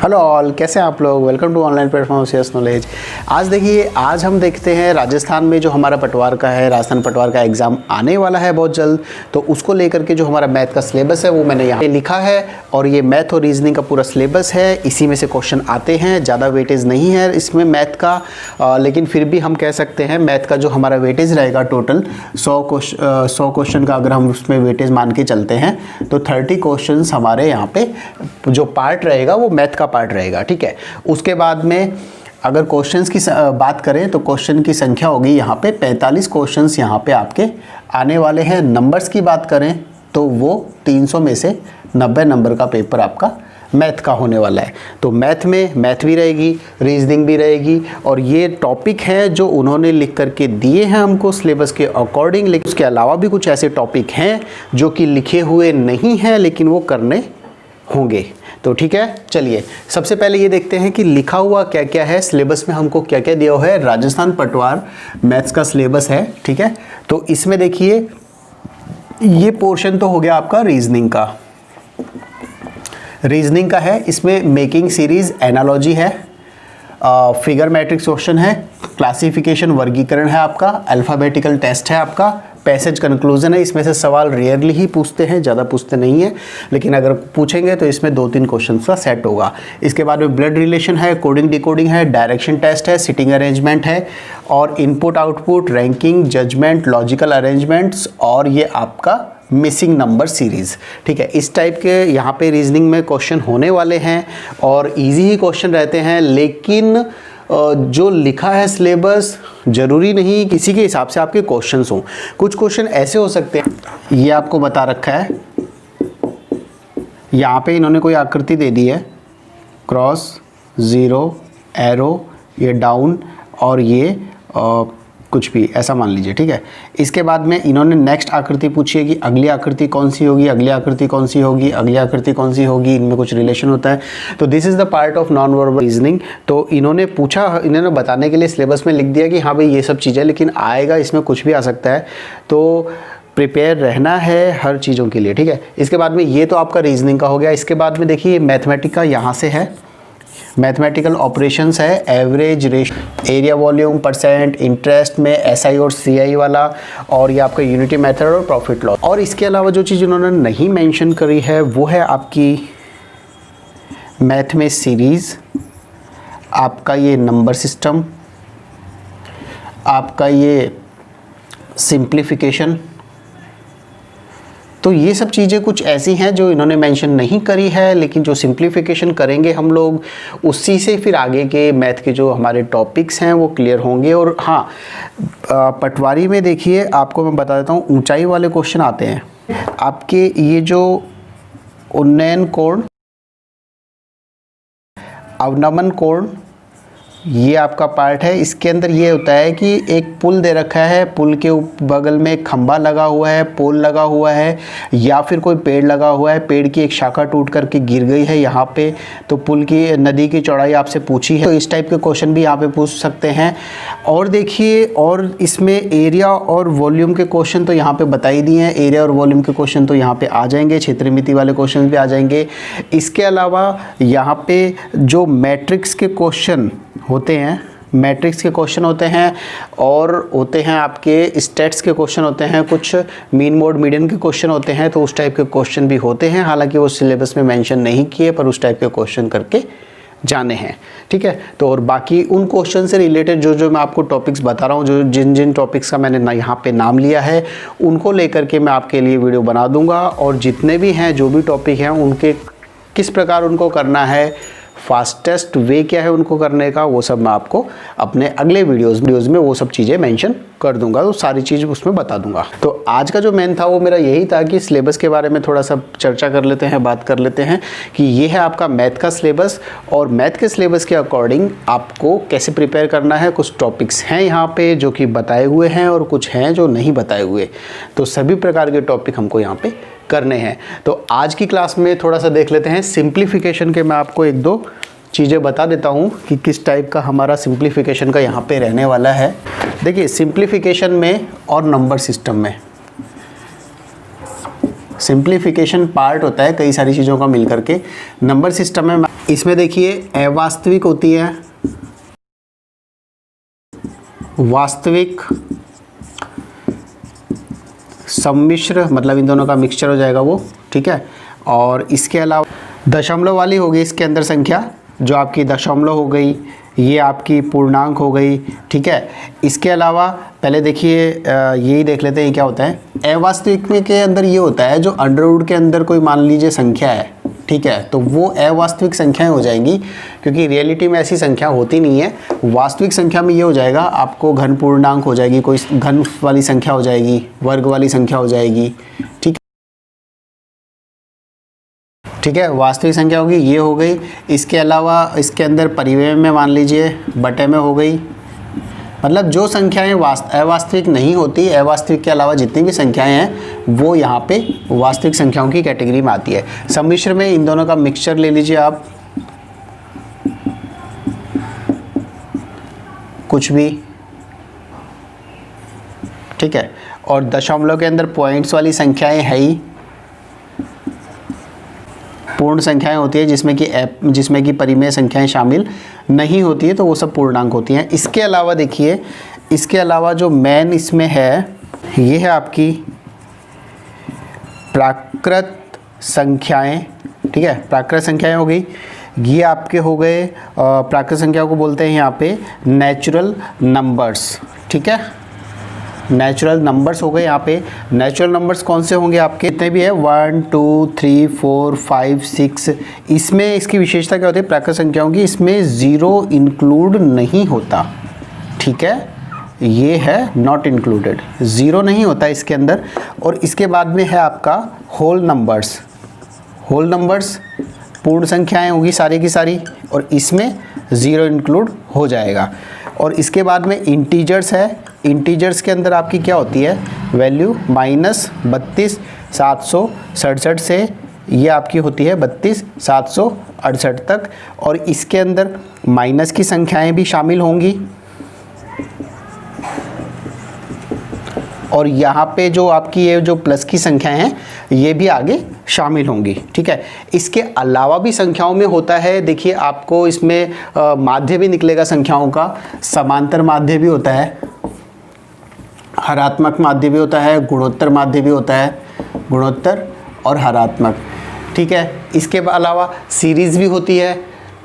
Hello all, कैसे हैं आप लोग। Welcome to online platform CS knowledge. आज देखिए, आज हम देखते हैं राजस्थान में जो हमारा पटवार का है, राजस्थान पटवार का एग्ज़ाम आने वाला है बहुत जल्द। तो उसको लेकर के जो हमारा मैथ का सिलेबस है वो मैंने यहाँ पे लिखा है, और ये मैथ और रीजनिंग का पूरा सिलेबस है। इसी में से क्वेश्चन आते हैं, ज़्यादा वेटेज नहीं है इसमें मैथ का, लेकिन फिर भी हम कह सकते हैं मैथ का जो हमारा वेटेज रहेगा टोटल 100 क्वेश्चन का अगर हम उसमें वेटेज मान के चलते हैं तो 30 क्वेश्चन हमारे यहाँ पे जो पार्ट रहेगा वो मैथ का पार्ट रहेगा। ठीक है, उसके बाद में अगर क्वेश्चंस की बात करें तो क्वेश्चन की संख्या होगी यहाँ पे 45 क्वेश्चंस यहाँ पे आपके आने वाले हैं। नंबर्स की बात करें तो वो 300 में से 90 नंबर का पेपर आपका मैथ का होने वाला है। तो मैथ में मैथ भी रहेगी, रीजनिंग भी रहेगी, और ये टॉपिक हैं जो उन्होंने लिख करके दिए हैं हमको सिलेबस के अकॉर्डिंग। लेकिन उसके अलावा भी कुछ ऐसे टॉपिक हैं जो कि लिखे हुए नहीं हैं लेकिन वो करने होंगे। तो ठीक है, चलिए सबसे पहले ये देखते हैं कि लिखा हुआ क्या क्या है सिलेबस में, हमको क्या क्या दिया हुआ है। राजस्थान पटवार मैथ्स का सिलेबस है, ठीक है। तो इसमें देखिए, ये पोर्शन तो हो गया आपका रीजनिंग का है। इसमें मेकिंग सीरीज, एनालॉजी है, फिगर मैट्रिक्स क्वेश्चन है, क्लासिफिकेशन वर्गीकरण है आपका, अल्फ़ाबेटिकल टेस्ट है आपका, पैसेज कंक्लूजन है। इसमें से सवाल रेयरली ही पूछते हैं, ज़्यादा पूछते नहीं हैं, लेकिन अगर पूछेंगे तो इसमें 2-3 क्वेश्चन का सेट होगा। इसके बाद में ब्लड रिलेशन है, कोडिंग डिकोडिंग है, डायरेक्शन टेस्ट है, सिटिंग अरेंजमेंट है, और input output, ranking, judgement, logical arrangements, और ये आपका मिसिंग नंबर सीरीज़। ठीक है, इस टाइप के यहाँ पे रीजनिंग में क्वेश्चन होने वाले हैं, और इजी ही क्वेश्चन रहते हैं। लेकिन जो लिखा है सिलेबस, ज़रूरी नहीं किसी के हिसाब से आपके क्वेश्चंस हों। कुछ क्वेश्चन ऐसे हो सकते हैं, ये आपको बता रखा है, यहाँ पे इन्होंने कोई आकृति दे दी है, क्रॉस, ज़ीरो, एरो, ये डाउन, और ये कुछ भी ऐसा मान लीजिए। ठीक है, इसके बाद में इन्होंने नेक्स्ट आकृति पूछी है कि अगली आकृति कौन सी होगी, अगली आकृति कौन सी होगी, अगली आकृति कौन सी होगी, इनमें कुछ रिलेशन होता है। तो this is the part of non verbal reasoning. तो इन्होंने पूछा, इन्होंने बताने के लिए सिलेबस में लिख दिया कि हाँ भाई ये सब चीज़ें, लेकिन आएगा इसमें कुछ भी आ सकता है, तो प्रिपेयर रहना है हर चीज़ों के लिए। ठीक है, इसके बाद में ये तो आपका रीजनिंग का हो गया। इसके बाद में देखिए मैथमेटिक का यहाँ से है, मैथमेटिकल ऑपरेशंस है, average, ratio, area, volume, percent, interest में एसआई और सीआई वाला, और ये आपका यूनिटी मेथड और प्रॉफिट लॉस। और इसके अलावा जो चीज़ उन्होंने नहीं मेंशन करी है वो है आपकी मैथ में सीरीज़, आपका ये नंबर सिस्टम, आपका ये सिंप्लीफिकेशन। तो ये सब चीज़ें कुछ ऐसी हैं जो इन्होंने मेंशन नहीं करी है, लेकिन जो सिंप्लीफिकेशन करेंगे हम लोग, उसी से फिर आगे के मैथ के जो हमारे टॉपिक्स हैं वो क्लियर होंगे। और हाँ, पटवारी में देखिए, आपको मैं बता देता हूँ, ऊंचाई वाले क्वेश्चन आते हैं आपके। ये जो उन्नयन कोण, अवनमन कोण, ये आपका पार्ट है। इसके अंदर ये होता है कि एक पुल दे रखा है, पुल के बगल में एक खंभा लगा हुआ है, पोल लगा हुआ है, या फिर कोई पेड़ लगा हुआ है, पेड़ की एक शाखा टूट करके गिर गई है यहाँ पे, तो पुल की, नदी की चौड़ाई आपसे पूछी है। तो इस टाइप के क्वेश्चन भी यहाँ पे पूछ सकते हैं। और देखिए, और इसमें एरिया और वॉल्यूम के क्वेश्चन तो यहाँ पे बता ही दिए हैं, एरिया और वॉल्यूम के क्वेश्चन तो यहाँ पे आ जाएंगे, क्षेत्र मिति वाले क्वेश्चन भी आ जाएंगे। इसके अलावा यहाँ पे जो मैट्रिक्स के क्वेश्चन होते हैं, मैट्रिक्स के क्वेश्चन होते हैं, और होते हैं आपके स्टेट्स के क्वेश्चन होते हैं, कुछ मीन मोड मीडियन के क्वेश्चन होते हैं। तो उस टाइप के क्वेश्चन भी होते हैं, हालांकि वो सिलेबस में मेंशन नहीं किए, पर उस टाइप के क्वेश्चन करके जाने हैं। ठीक है, तो और बाकी उन क्वेश्चन से रिलेटेड जो मैं आपको टॉपिक्स बता रहा हूँ, जो जिन टॉपिक्स का मैंने यहाँ पे नाम लिया है, उनको लेकर के मैं आपके लिए वीडियो बना दूँगा। और जितने भी हैं, जो भी टॉपिक हैं, उनके किस प्रकार उनको करना है, फास्टेस्ट वे क्या है उनको करने का, वो सब मैं आपको अपने अगले वीडियोस में वो सब चीज़ें मेंशन कर दूंगा, तो सारी चीज़ उसमें बता दूंगा। तो आज का जो मेन था वो मेरा यही था कि सिलेबस के बारे में थोड़ा सा चर्चा कर लेते हैं, बात कर लेते हैं कि ये है आपका मैथ का सिलेबस, और मैथ के सिलेबस के अकॉर्डिंग आपको कैसे प्रिपेयर करना है। कुछ टॉपिक्स हैं यहाँ पे जो कि बताए हुए हैं, और कुछ हैं जो नहीं बताए हुए। तो सभी प्रकार के टॉपिक हमको यहाँ पे करने हैं। तो आज की क्लास में थोड़ा सा देख लेते हैं सिंप्लीफिकेशन के। मैं आपको 1-2 चीज़ें बता देता हूँ कि किस टाइप का हमारा सिंप्लीफिकेशन का यहाँ पे रहने वाला है। देखिए, सिंप्लीफिकेशन में और नंबर सिस्टम में सिंप्लीफिकेशन पार्ट होता है कई सारी चीज़ों का मिलकर के नंबर सिस्टम है। इसमें देखिए अवास्तविक होती है, वास्तविक, सम्मिश्र मतलब इन दोनों का मिक्सचर हो जाएगा वो, ठीक है। और इसके अलावा दशमलव वाली होगी इसके अंदर संख्या, जो आपकी दशमलव हो गई, ये आपकी पूर्णांक हो गई, ठीक है। इसके अलावा पहले देखिए यही देख लेते हैं क्या होता है। अवास्तविक के अंदर ये होता है जो अंडर रूट के अंदर कोई मान लीजिए संख्या है, ठीक है, तो वो अवास्तविक संख्याएं हो जाएंगी, क्योंकि रियलिटी में ऐसी संख्या होती नहीं है। वास्तविक संख्या में ये हो जाएगा आपको घन पूर्णांक हो जाएगी, कोई घन वाली संख्या हो जाएगी, वर्ग वाली संख्या हो जाएगी, ठीक है, वास्तविक संख्या होगी, ये हो गई। इसके अलावा इसके अंदर परिमेय में मान लीजिए बटे में हो गई, मतलब जो संख्याएं अवास्तविक नहीं होती, अवास्तविक के अलावा जितनी भी संख्याएं हैं वो यहाँ पे वास्तविक संख्याओं की कैटेगरी में आती है। सम्मिश्र में इन दोनों का मिक्सचर ले लीजिए आप, कुछ भी, ठीक है। और दशमलव के अंदर पॉइंट्स वाली संख्याएं है ही, पूर्ण संख्याएं होती है जिसमें कि परिमेय संख्याएं शामिल नहीं होती है, तो वो सब पूर्णांक होती हैं। इसके अलावा देखिए, इसके अलावा जो मेन इसमें है ये है आपकी प्राकृत संख्याएं, ठीक है, प्राकृत संख्याएं हो गई, ये आपके हो गए प्राकृत संख्याओं को बोलते हैं यहाँ पे नेचुरल नंबर्स, ठीक है, नेचुरल नंबर्स हो गए। यहाँ पे नेचुरल नंबर्स कौन से होंगे आपके, इतने भी है 1 2 3 4 5 6, इसमें इसकी विशेषता क्या होती है प्राकृत संख्याओं की, इसमें ज़ीरो इंक्लूड नहीं होता, ठीक है, ये है नॉट इंक्लूडेड, ज़ीरो नहीं होता इसके अंदर। और इसके बाद में है आपका होल नंबर्स, होल नंबर्स पूर्ण संख्याएं होगी सारी की सारी, और इसमें ज़ीरो इंक्लूड हो जाएगा। और इसके बाद में इंटीजर्स है, इंटीजर्स के अंदर आपकी क्या होती है वैल्यू -32,767 से ये आपकी होती है 32,768 तक, और इसके अंदर माइनस की संख्याएं भी शामिल होंगी, और यहाँ पे जो आपकी ये जो प्लस की संख्याएं हैं ये भी आगे शामिल होंगी, ठीक है। इसके अलावा भी संख्याओं में होता है, देखिए आपको इसमें माध्य भी निकलेगा संख्याओं का, समांतर माध्य भी होता है, हरात्मक माध्य भी होता है, गुणोत्तर माध्य भी होता है, गुणोत्तर और हरात्मक, ठीक है। इसके अलावा सीरीज़ भी होती है।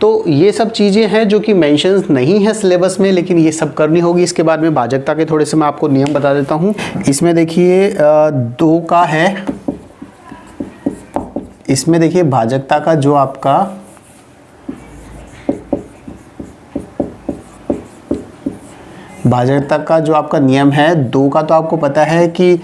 तो ये सब चीज़ें हैं जो कि मेंशंस नहीं है सिलेबस में, लेकिन ये सब करनी होगी। इसके बाद में भाजकता के थोड़े से मैं आपको नियम बता देता हूँ। इसमें देखिए 2 का है, इसमें देखिए भाजकता का जो आपका भाजकता का जो आपका नियम है 2 का, तो आपको पता है कि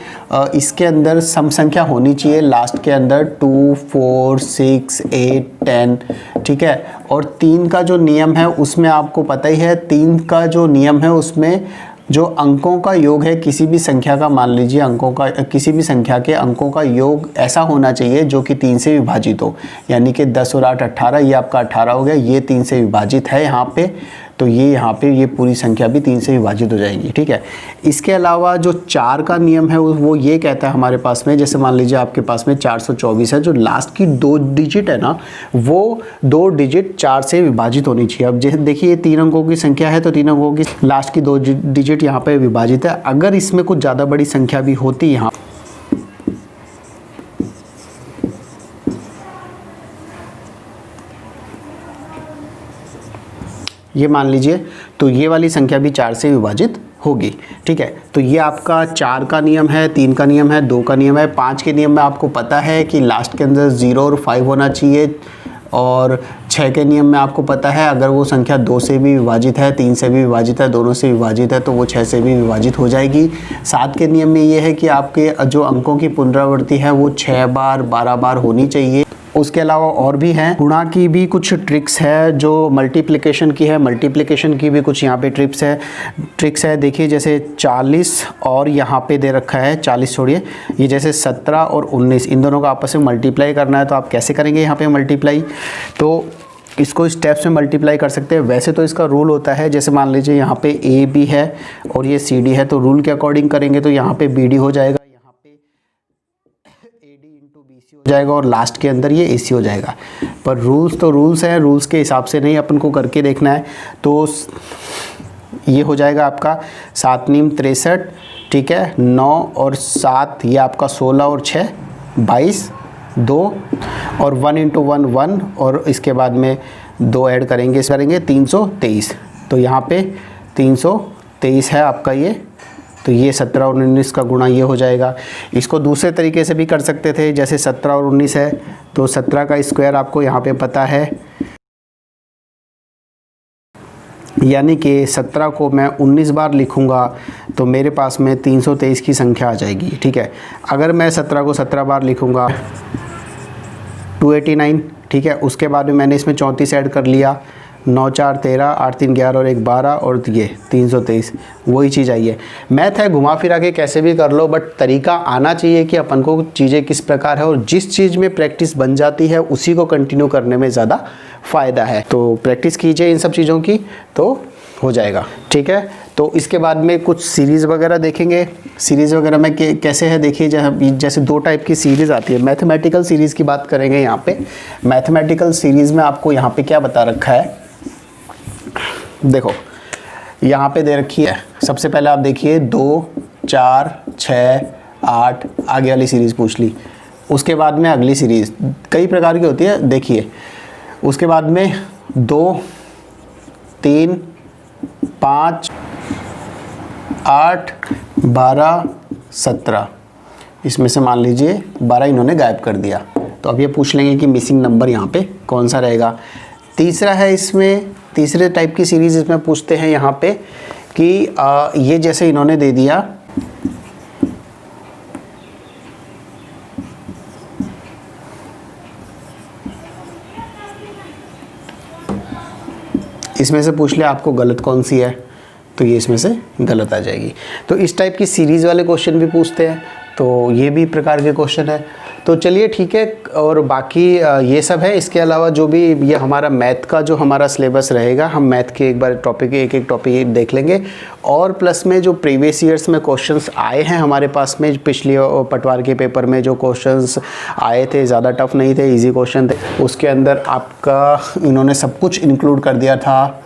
इसके अंदर सम संख्या होनी चाहिए लास्ट के अंदर 2 4 6 8 10, ठीक है। और 3 का जो नियम है उसमें आपको पता ही है, 3 का जो नियम है उसमें जो अंकों का योग है किसी भी संख्या का, मान लीजिए अंकों का, किसी भी संख्या के अंकों का योग ऐसा होना चाहिए जो कि 3 से विभाजित हो, यानी कि 10 और 8 18, ये आपका 18 हो गया, ये 3 से विभाजित है यहाँ पे, तो ये यहाँ पे ये पूरी संख्या भी 3 से विभाजित हो जाएगी, ठीक है। इसके अलावा जो 4 का नियम है वो ये कहता है हमारे पास में, जैसे मान लीजिए आपके पास में 424 है, जो लास्ट की 2 डिजिट है ना, वो 2 डिजिट 4 से विभाजित होनी चाहिए। अब जैसे देखिए ये 3 अंकों की संख्या है, तो 3 अंकों की लास्ट की 2 डिजिट यहाँ पे विभाजित है। अगर इसमें कुछ ज़्यादा बड़ी संख्या भी होती यहाँ, ये मान लीजिए, तो ये वाली संख्या भी 4 से विभाजित होगी, ठीक है। तो ये आपका 4 का नियम है, 3 का नियम है, 2 का नियम है। 5 के नियम में आपको पता है कि लास्ट के अंदर 0 और 5 होना चाहिए, और 6 के नियम में आपको पता है अगर वो संख्या 2 से भी विभाजित है, 3 से भी विभाजित है, दोनों से विभाजित है, तो वो 6 से भी विभाजित हो जाएगी। 7 के नियम में ये है कि आपके जो अंकों की पुनरावृत्ति है वो 6 बार 12 बार होनी चाहिए। उसके अलावा और भी हैं, गुणा की भी कुछ ट्रिक्स है, जो मल्टीप्लिकेशन की है, मल्टीप्लिकेशन की भी कुछ यहाँ पे ट्रिक्स है। देखिए जैसे 40 और यहाँ पे दे रखा है 40 छोड़िए, ये जैसे 17 और 19 इन दोनों को आपस में मल्टीप्लाई करना है, तो आप कैसे करेंगे यहाँ पे मल्टीप्लाई, तो इसको स्टेप्स में मल्टीप्लाई कर सकते हैं। वैसे तो इसका रूल होता है, जैसे मान लीजिए यहाँ पे ए बी है और ये सी डी है, तो रूल के अकॉर्डिंग करेंगे तो यहाँ पे बी डी हो जाएगा, यहाँ पे ए डी इंटू जाएगा और लास्ट के अंदर ये AC हो जाएगा। पर रूल्स तो रूल्स हैं, रूल्स के हिसाब से नहीं अपन को करके देखना है। तो ये हो जाएगा आपका 7 नीम 63, ठीक है, 9 और 7 ये आपका 16 और 6 22, 2 और 1 × 1 1 और इसके बाद में 2 ऐड करेंगे 323। तो यहाँ पे 323 है आपका ये। तो ये 17 और 19 का गुणा ये हो जाएगा। इसको दूसरे तरीके से भी कर सकते थे, जैसे 17 और 19 है तो 17 का स्क्वायर आपको यहाँ पे पता है, यानी कि 17 को मैं 19 बार लिखूँगा तो मेरे पास में 323 की संख्या आ जाएगी, ठीक है। अगर मैं 17 को 17 बार लिखूँगा 289, ठीक है। उसके बाद में मैंने इसमें 34 ऐड कर लिया, 9 4 13, 8 3 11 और 1 12 और ये 323, वही चीज़ आई है। मैथ है, घुमा फिरा के कैसे भी कर लो, बट तरीका आना चाहिए कि अपन को चीज़ें किस प्रकार है, और जिस चीज़ में प्रैक्टिस बन जाती है उसी को कंटिन्यू करने में ज़्यादा फ़ायदा है। तो प्रैक्टिस कीजिए इन सब चीज़ों की तो हो जाएगा, ठीक है। तो इसके बाद में कुछ सीरीज़ वगैरह देखेंगे। सीरीज़ वगैरह में कैसे है देखिए, जैसे 2 टाइप की सीरीज़ आती है। मैथमेटिकल सीरीज़ की बात करेंगे यहाँ पे। मैथमेटिकल सीरीज़ में आपको यहाँ पे क्या बता रखा है, देखो यहाँ पे दे रखी है। सबसे पहले आप देखिए 2 4 6 8 आगे वाली सीरीज़ पूछ ली। उसके बाद में अगली सीरीज़ कई प्रकार की होती है, देखिए। उसके बाद में 2 3 5 8 12 17, इसमें से मान लीजिए 12 इन्होंने गायब कर दिया। तो अब ये पूछ लेंगे कि मिसिंग नंबर यहाँ पे कौन सा रहेगा। तीसरा है, इसमें तीसरे टाइप की सीरीज़ इसमें पूछते हैं यहाँ पे कि ये जैसे इन्होंने दे दिया इसमें से पूछ ले आपको गलत कौन सी है, तो ये इसमें से गलत आ जाएगी। तो इस टाइप की सीरीज़ वाले क्वेश्चन भी पूछते हैं, तो ये भी प्रकार के क्वेश्चन है। तो चलिए ठीक है, और बाकी ये सब है। इसके अलावा जो भी ये हमारा मैथ का जो हमारा सिलेबस रहेगा, हम मैथ के एक बार टॉपिक एक टॉपिक देख लेंगे। और प्लस में जो प्रीवियस ईयर्स में क्वेश्चंस आए हैं हमारे पास में, पिछले पटवार के पेपर में जो क्वेश्चंस आए थे ज़्यादा टफ नहीं थे, इजी क्वेश्चन थे। उसके अंदर आपका इन्होंने सब कुछ इंक्लूड कर दिया था।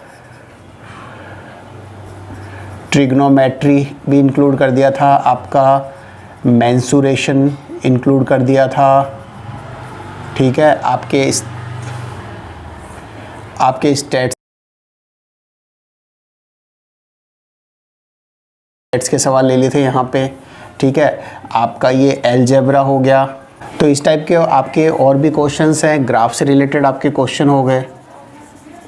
ट्रिग्नोमेट्री भी इंक्लूड कर दिया था, आपका मेंसुरेशन इंक्लूड कर दिया था, ठीक है। आपके स्टैट्स के सवाल ले लिए थे यहाँ पे, ठीक है। आपका ये अलजेब्रा हो गया। तो इस टाइप के आपके और भी क्वेश्चंस हैं, ग्राफ से रिलेटेड आपके क्वेश्चन हो गए।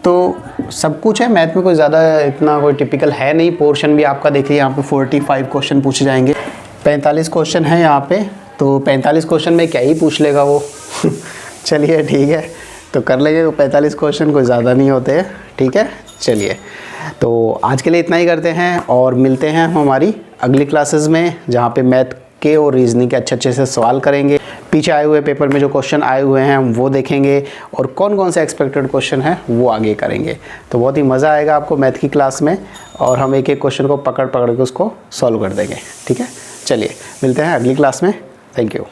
तो सब कुछ है मैथ में, कोई ज़्यादा इतना कोई टिपिकल है नहीं। पोर्शन भी आपका देखिए यहाँ पे 45 क्वेश्चन पूछे जाएंगे, 45 क्वेश्चन है यहाँ पे। तो 45 क्वेश्चन में क्या ही पूछ लेगा वो चलिए ठीक है, तो कर लेंगे। 45 क्वेश्चन कोई ज़्यादा नहीं होते हैं, ठीक है। चलिए, तो आज के लिए इतना ही करते हैं और मिलते हैं हम हमारी अगली क्लासेस में, जहाँ पे मैथ के और रीजनिंग के अच्छे से सवाल करेंगे। पीछे आए हुए पेपर में जो क्वेश्चन आए हुए हैं वो देखेंगे, और कौन कौन से एक्सपेक्टेड क्वेश्चन हैं वो आगे करेंगे। तो बहुत ही मज़ा आएगा आपको मैथ की क्लास में, और हम एक एक क्वेश्चन को पकड़ के उसको सॉल्व कर देंगे, ठीक है। चलिए मिलते हैं अगली क्लास में। Thank you.